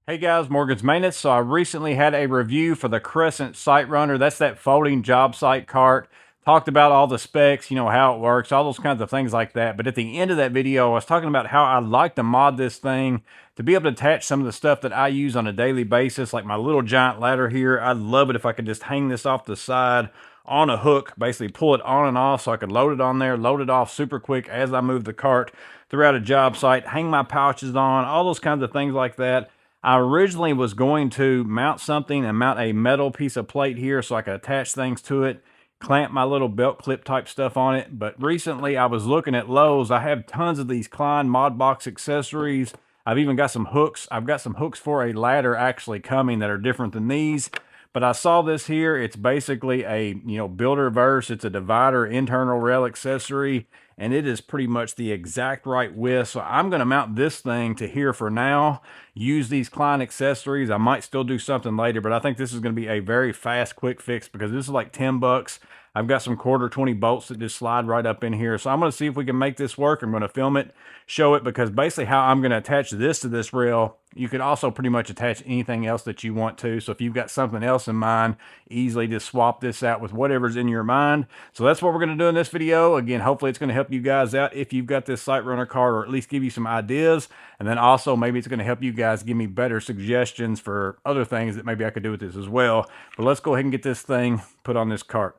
Hey guys, Morgan's Maintenance. So I recently had a review for the Crescent SITERUNNER. That's that folding job site cart. Talked about all the specs, you know, how it works, all those kinds of things like that. But at the end of that video, I was talking about how I'd like to mod this thing to be able to attach some of the stuff that I use on a daily basis, like my little giant ladder here. I'd love it if I could just hang this off the side on a hook, basically pull it on and off so I could load it on there, load it off super quick as I move the cart throughout a job site, hang my pouches on, all those kinds of things like that. I originally was going to mount something and mount a metal piece of plate here so I could attach things to it, clamp my little belt clip type stuff on it. But recently I was looking at Lowe's. I have tons of these Klein MODBOX accessories. I've even got some hooks. I've got some hooks for a ladder actually coming that are different than these. But I saw this here. It's basically a, builder verse. It's a divider internal rail accessory, and it is pretty much the exact right width. So I'm going to mount this thing to here for now, use these Klein accessories. I might still do something later, but I think this is going to be a very fast, quick fix because this is like 10 bucks. I've got some quarter 20 bolts that just slide right up in here. So I'm going to see if we can make this work. I'm going to film it, show it, because basically how I'm going to attach this to this rail, you could also pretty much attach anything else that you want to. So if you've got something else in mind, easily just swap this out with whatever's in your mind. So that's what we're going to do in this video. Again, hopefully it's going to help you guys out if you've got this SITERUNNER card, or at least give you some ideas. And then also maybe it's going to help you guys give me better suggestions for other things that maybe I could do with this as well. But let's go ahead and get this thing put on this cart.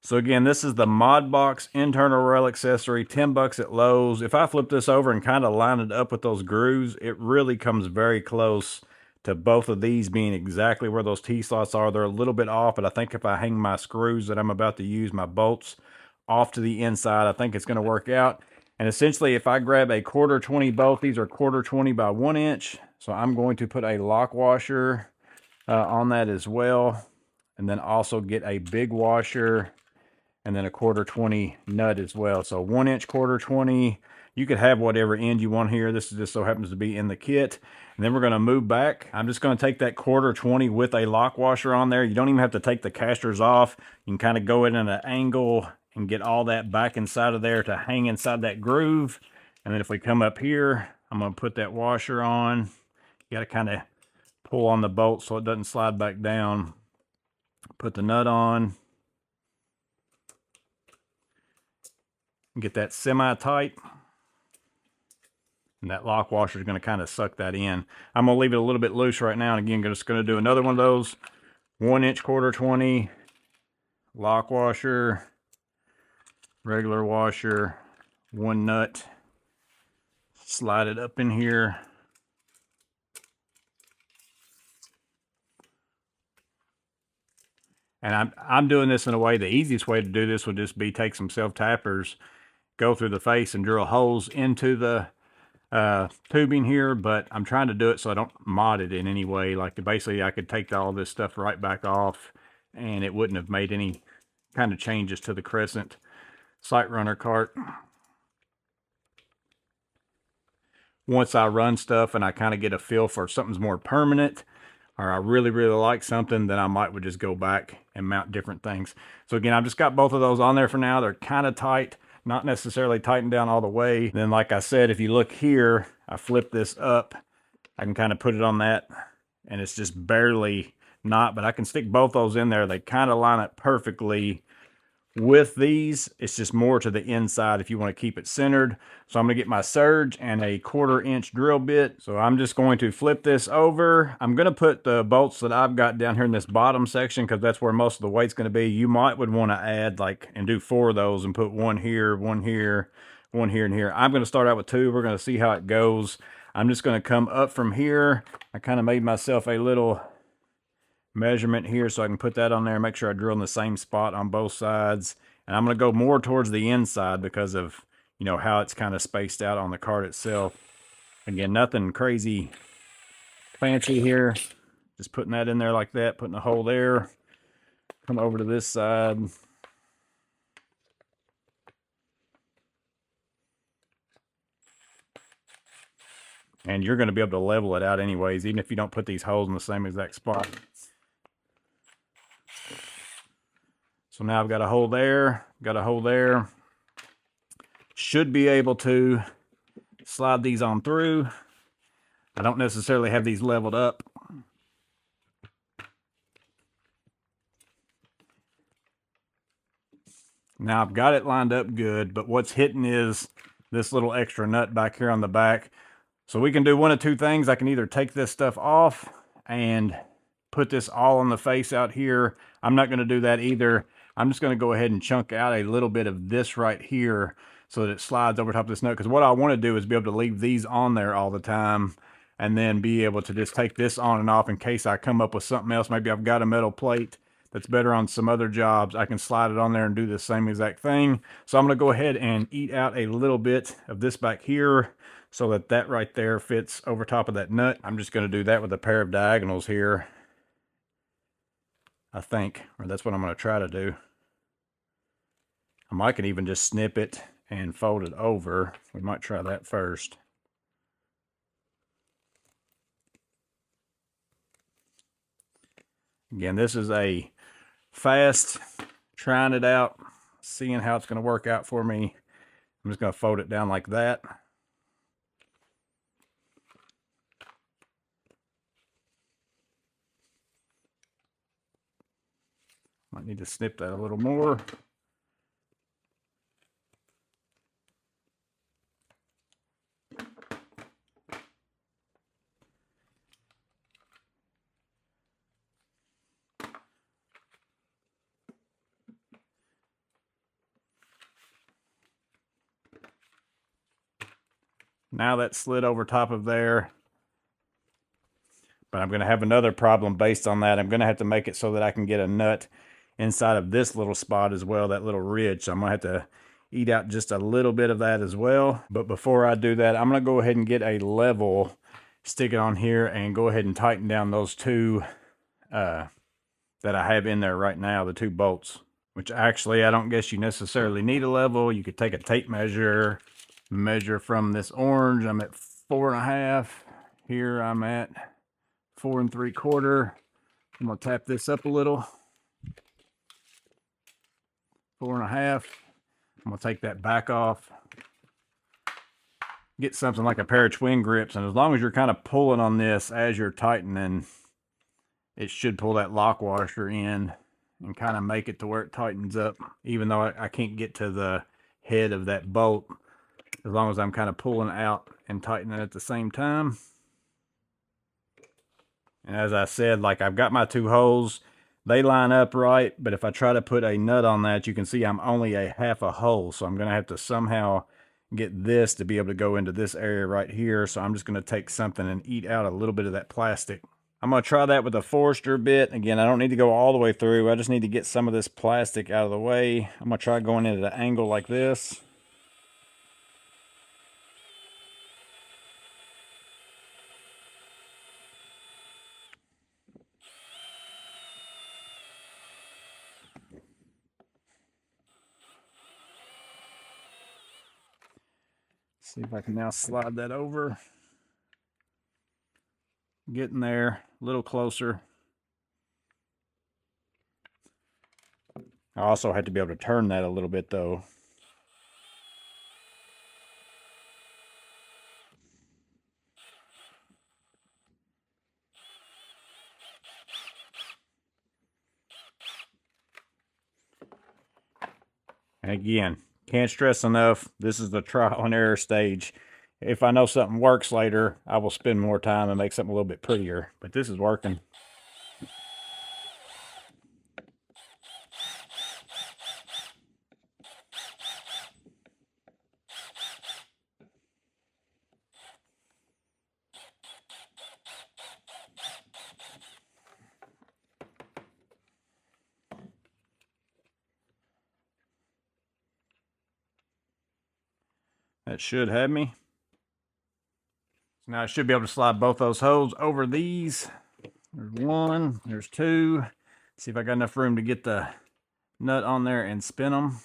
So again, this is the MODBOX internal rail accessory, 10 bucks at Lowe's. If I flip this over and kind of line it up with those grooves, it really comes very close to both of these being exactly where those T-slots are. They're a little bit off, but I think if I hang my screws that I'm about to use, my bolts, off to the inside, I think it's going to work out. And essentially, if I grab a quarter 20 bolt, these are quarter 20 by 1 inch. So I'm going to put a lock washer on that as well. And then also get a big washer and then a quarter 20 nut as well. So 1 inch quarter 20. You could have whatever end you want here. This just so happens to be in the kit. And then we're going to move back. I'm just going to take that quarter 20 with a lock washer on there. You don't even have to take the casters off. You can kind of go in at an angle and get all that back inside of there to hang inside that groove. And then if we come up here, I'm going to put that washer on. You got to kind of pull on the bolt so it doesn't slide back down. Put the nut on. Get that semi-tight, and that lock washer is going to kind of suck that in. I'm going to leave it a little bit loose right now, and again, just going to do another one of those 1 inch quarter 20 lock washer, regular washer, one nut, slide it up in here. And I'm doing this in a way, the easiest way to do this would just be take some self-tappers, go through the face and drill holes into the tubing here, but I'm trying to do it so I don't mod it in any way. Like basically I could take all this stuff right back off and it wouldn't have made any kind of changes to the Crescent SITERUNNER cart. Once I run stuff and I kind of get a feel for something's more permanent, or I really, really like something, then I would just go back and mount different things. So again, I've just got both of those on there for now. They're kind of tight, not necessarily tightened down all the way. Then like I said, if you look here, I flip this up, I can kind of put it on that, and it's just barely not, but I can stick both those in there. They kind of line up perfectly. With these, it's just more to the inside if you want to keep it centered. So I'm going to get my surge and a 1/4 inch drill bit. So I'm just going to flip this over. I'm going to put the bolts that I've got down here in this bottom section because that's where most of the weight's going to be. You would want to add and do 4 of those and put one here, one here, one here, and here. I'm going to start out with 2. We're going to see how it goes. I'm just going to come up from here. I kind of made myself a little measurement here so I can put that on there, make sure I drill in the same spot on both sides. And I'm going to go more towards the inside because of, how it's kind of spaced out on the cart itself. Again, nothing crazy fancy here. Just putting that in there like that, putting a hole there. Come over to this side. And you're going to be able to level it out anyways, even if you don't put these holes in the same exact spot. So now I've got a hole there, got a hole there. Should be able to slide these on through. I don't necessarily have these leveled up. Now I've got it lined up good, but what's hitting is this little extra nut back here on the back. So we can do one of two things. I can either take this stuff off and put this all on the face out here. I'm not going to do that either. I'm just going to go ahead and chunk out a little bit of this right here so that it slides over top of this nut. Because what I want to do is be able to leave these on there all the time and then be able to just take this on and off in case I come up with something else. Maybe I've got a metal plate that's better on some other jobs. I can slide it on there and do the same exact thing. So I'm going to go ahead and eat out a little bit of this back here so that that right there fits over top of that nut. I'm just going to do that with a pair of diagonals here, I think, or that's what I'm going to try to do. I might can even just snip it and fold it over. We might try that first. Again, this is a fast trying it out, seeing how it's going to work out for me. I'm just going to fold it down like that. Might need to snip that a little more. Now that's slid over top of there. But I'm going to have another problem based on that. I'm going to have to make it so that I can get a nut inside of this little spot as well, that little ridge. So I'm going to have to eat out just a little bit of that as well. But before I do that, I'm going to go ahead and get a level, stick it on here, and go ahead and tighten down those two that I have in there right now, the two bolts. Which actually, I don't guess you necessarily need a level. You could take a tape measure, measure from this orange. I'm at 4.5. Here I'm at 4 3/4. I'm going to tap this up a little. 4.5. I'm going to take that back off. Get something like a pair of twin grips, and as long as you're kind of pulling on this as you're tightening, it should pull that lock washer in and kind of make it to where it tightens up, even though I can't get to the head of that bolt, as long as I'm kind of pulling out and tightening at the same time. And as I said, like, I've got my two holes, they line up right, but if I try to put a nut on that, you can see I'm only a half a hole, so I'm going to have to somehow get this to be able to go into this area right here. So I'm just going to take something and eat out a little bit of that plastic. I'm going to try that with a Forester bit. Again, I don't need to go all the way through. I just need to get some of this plastic out of the way. I'm going to try going into the angle like this. See if I can now slide that over. Getting there, a little closer. I also had to be able to turn that a little bit though. And again, can't stress enough, this is the trial and error stage. If I know something works later, I will spend more time and make something a little bit prettier. But this is working. That should have me. So now I should be able to slide both those holes over these. There's one, there's two. See if I got enough room to get the nut on there and spin them.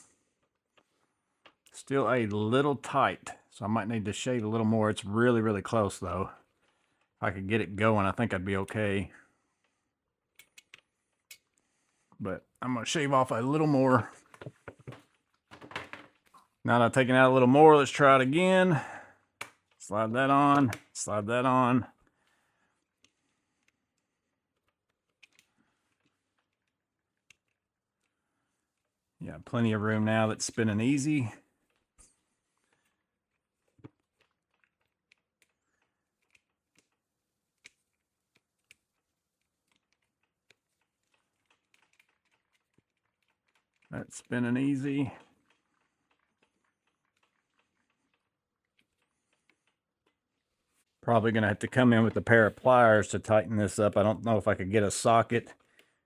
Still a little tight, so I might need to shave a little more. It's really, really close though. If I could get it going, I think I'd be okay. But I'm going to shave off a little more. Now that I've taken out a little more, let's try it again. Slide that on, slide that on. Got plenty of room now. That's spinning easy. That's spinning easy. Probably going to have to come in with a pair of pliers to tighten this up. I don't know if I could get a socket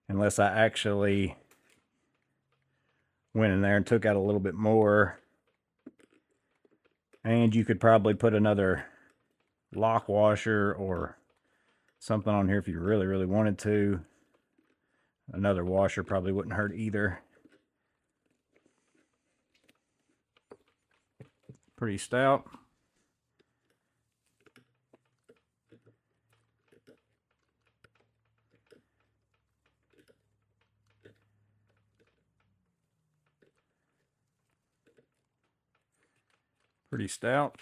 unless I actually went in there and took out a little bit more. And you could probably put another lock washer or something on here if you really, really wanted to. Another washer probably wouldn't hurt either. Pretty stout. Pretty stout.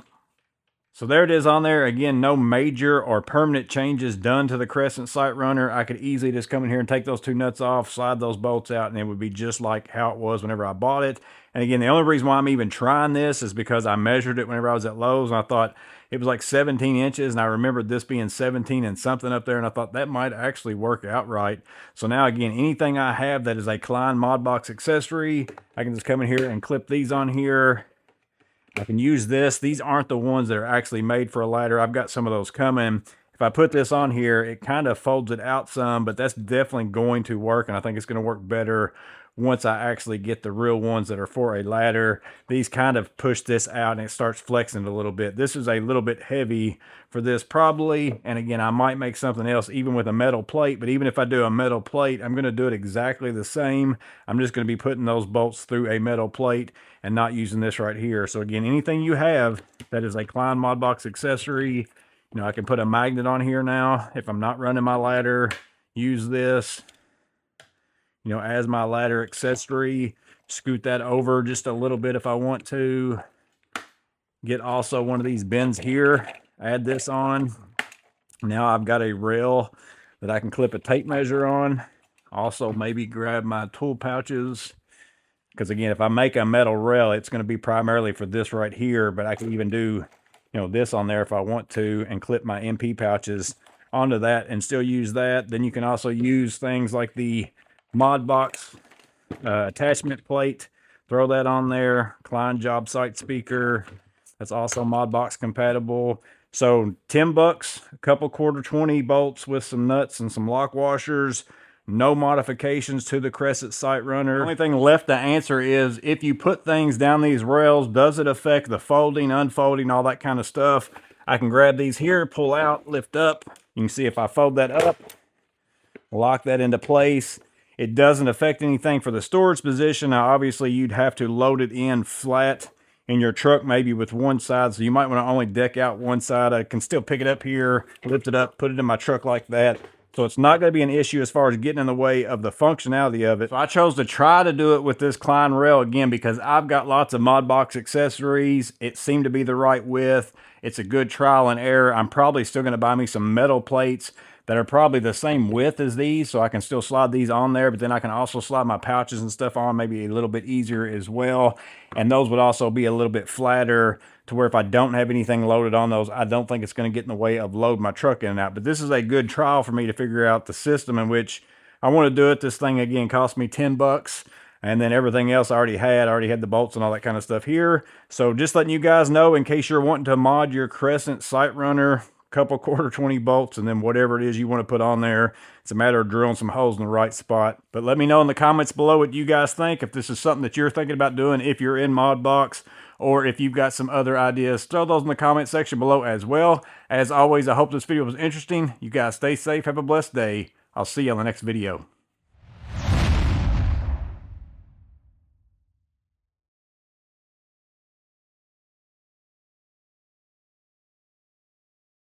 So there it is on there. Again, no major or permanent changes done to the Crescent SITERUNNER. I could easily just come in here and take those two nuts off, slide those bolts out, and it would be just like how it was whenever I bought it. And again, the only reason why I'm even trying this is because I measured it whenever I was at Lowe's, and I thought it was like 17 inches, and I remembered this being 17 and something up there, and I thought that might actually work out right. So now, again, anything I have that is a Klein MODBOX accessory, I can just come in here and clip these on here. I can use this. These aren't the ones that are actually made for a ladder. I've got some of those coming. If I put this on here, it kind of folds it out some, but that's definitely going to work, and I think it's going to work better once I actually get the real ones that are for a ladder. These kind of push this out and it starts flexing a little bit. This is a little bit heavy for this probably, and again, I might make something else even with a metal plate, but even if I do a metal plate, I'm going to do it exactly the same. I'm just going to be putting those bolts through a metal plate and not using this right here. So again, anything you have that is a Klein MODBOX accessory, you know, I can put a magnet on here now if I'm not running my ladder, use this, you know, as my ladder accessory, scoot that over just a little bit if I want to. Get also one of these bins here, add this on. Now I've got a rail that I can clip a tape measure on. Also maybe grab my tool pouches, because again, if I make a metal rail, it's going to be primarily for this right here, but I can even do, you know, this on there if I want to, and clip my MP pouches onto that and still use that. Then you can also use things like the MODBOX attachment plate, throw that on there. Klein job site speaker, that's also MODBOX compatible. So $10, a couple quarter 20 bolts with some nuts and some lock washers. No modifications to the Crescent SITERUNNER. The only thing left to answer is, if you put things down these rails, does it affect the folding, unfolding, all that kind of stuff? I can grab these here, pull out, lift up. You can see if I fold that up, lock that into place, it doesn't affect anything for the storage position. Now, obviously, you'd have to load it in flat in your truck, maybe with one side, so you might want to only deck out one side. I can still pick it up here, lift it up, put it in my truck like that. So it's not going to be an issue as far as getting in the way of the functionality of it. So I chose to try to do it with this Klein rail again because I've got lots of MODBOX accessories. It seemed to be the right width. It's a good trial and error. I'm probably still going to buy me some metal plates that are probably the same width as these, so I can still slide these on there, but then I can also slide my pouches and stuff on, maybe a little bit easier as well. And those would also be a little bit flatter to where if I don't have anything loaded on those, I don't think it's going to get in the way of loading my truck in and out. But this is a good trial for me to figure out the system in which I want to do it. This thing, again, cost me $10. And then everything else I already had the bolts and all that kind of stuff here. So just letting you guys know, in case you're wanting to mod your Crescent SITERUNNER, couple quarter 20 bolts, and then whatever it is you want to put on there. It's a matter of drilling some holes in the right spot. But let me know in the comments below what you guys think, if this is something that you're thinking about doing, if you're in MODBOX, or if you've got some other ideas. Throw those in the comment section below as well. As always, I hope this video was interesting. You guys stay safe, have a blessed day. I'll see you on the next video.